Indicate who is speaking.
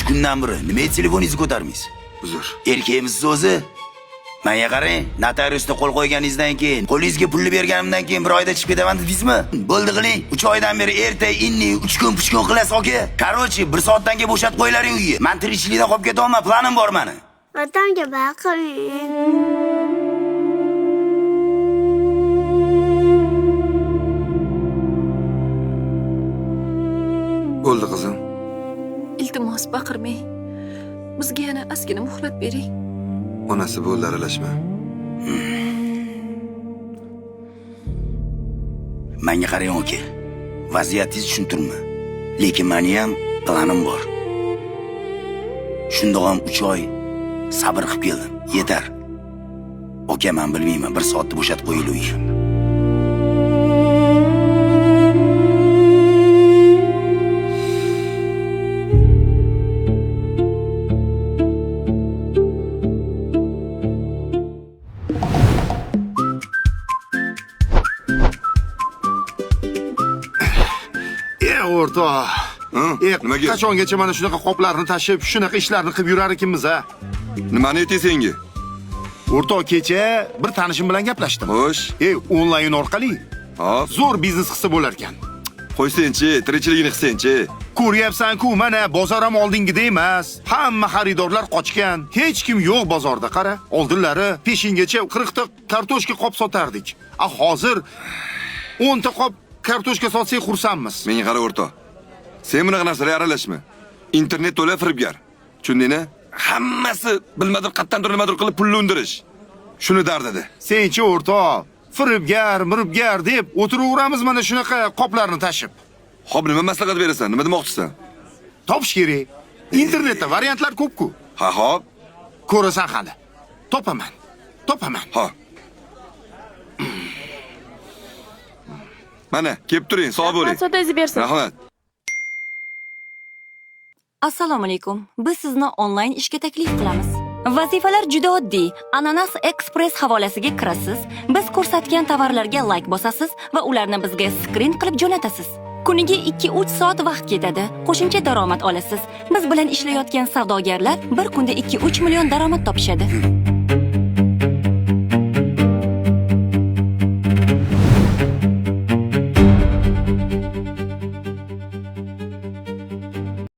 Speaker 1: kundan beri nima telefoningizni ko'tarmaysiz?
Speaker 2: Uzr.
Speaker 1: Erkakmisiz o'zi? Menga qarang, notariusda qo'l qo'yganingizdan keyin, qo'lingizga pulni berganimdan keyin bir oyda chiqib ketaman dedingizmi? Bo'ldi qiling. 3 oydan beri erta, inni, 3 kun puchkun qilasiz aka. Короче, 1 soatdan keyin bo'shatib qo'yilaring uyga. Men tirikchilikda qolib ketaman, planim bor meni.
Speaker 3: Vatanga baqiring.
Speaker 2: Bo'ldi qizim.
Speaker 4: Iltimos baqirmang. Bizga yana ozgina muhlat bering.
Speaker 2: Onasi bo'ldi, aralashma.
Speaker 1: Menga qarang aka. Vaziyatingizni tushuntirman. Lekin meni ham planim bor. Shundoq ham 3 oy sabr qilib keldim. Yetar. Aka, men bilmayman, 1 soatda bo'shatib qo'yinglar uyga.
Speaker 2: O'rtoq.
Speaker 5: Nimaga?
Speaker 2: Qachongacha mana shunaqa qoplarni tashib, shunaqa ishlarni qilib yurar ekanmiz a?
Speaker 5: Nimani aytay senga?
Speaker 2: O'rtoq, kecha bir tanishim bilan gaplashdim.
Speaker 5: Xo'sh.
Speaker 2: Onlayn orqali
Speaker 5: Hop,
Speaker 2: zo'r biznes qilsa bo'lar ekan.
Speaker 5: qo'ysenchi, tirikchiligini qilsenchi.
Speaker 2: Ko'ryapsan-ku, mana bozor ham oldingida emas. Hamma xaridorlar qochgan. Hech kim yo'q bozorda, qara. Oldinlari peshingacha 40 ta kartoshka qop sotardik. Hozir 10 ta qop kartoshka sotsak xursandmiz.
Speaker 5: Menga qara o'rtoq. Sen bunaqa narsalarga aralashma. Internet to'la firibgar. Tushundingmi? Hammasi bilmadim qatdan turib nimadir qilib pulni undirish. Shuni dardida.
Speaker 2: Senchi o'rtoq, firibgar deb o'tiraveramiz mana shunaqa qoplarni tashib.
Speaker 5: Xo'p, nima maslahat berasan? Nima demoqchisan?
Speaker 2: Topish kerak. Internetda variantlar ko'p-ku.
Speaker 5: Ha, xo'p.
Speaker 2: Ko'rasan hali. Topaman.
Speaker 5: Ha. Mana, kelib turing, sog' bo'ling.
Speaker 4: So'zingizni bersin.
Speaker 5: Rahmat.
Speaker 6: Assalomu alaykum. Biz sizni onlayn ishga taklif qilamiz. Vazifalar juda oddiy. Ananas Express havolasiga kirasiz, biz ko'rsatgan tovarlarga like bosasiz va ularni bizga skrin qilib jo'natasiz. Kuniga 2-3 soat vaqt ketadi. Qo'shimcha daromad olasiz. Biz bilan ishlayotgan savdogarlar bir kunda 2-3 million daromad topishadi.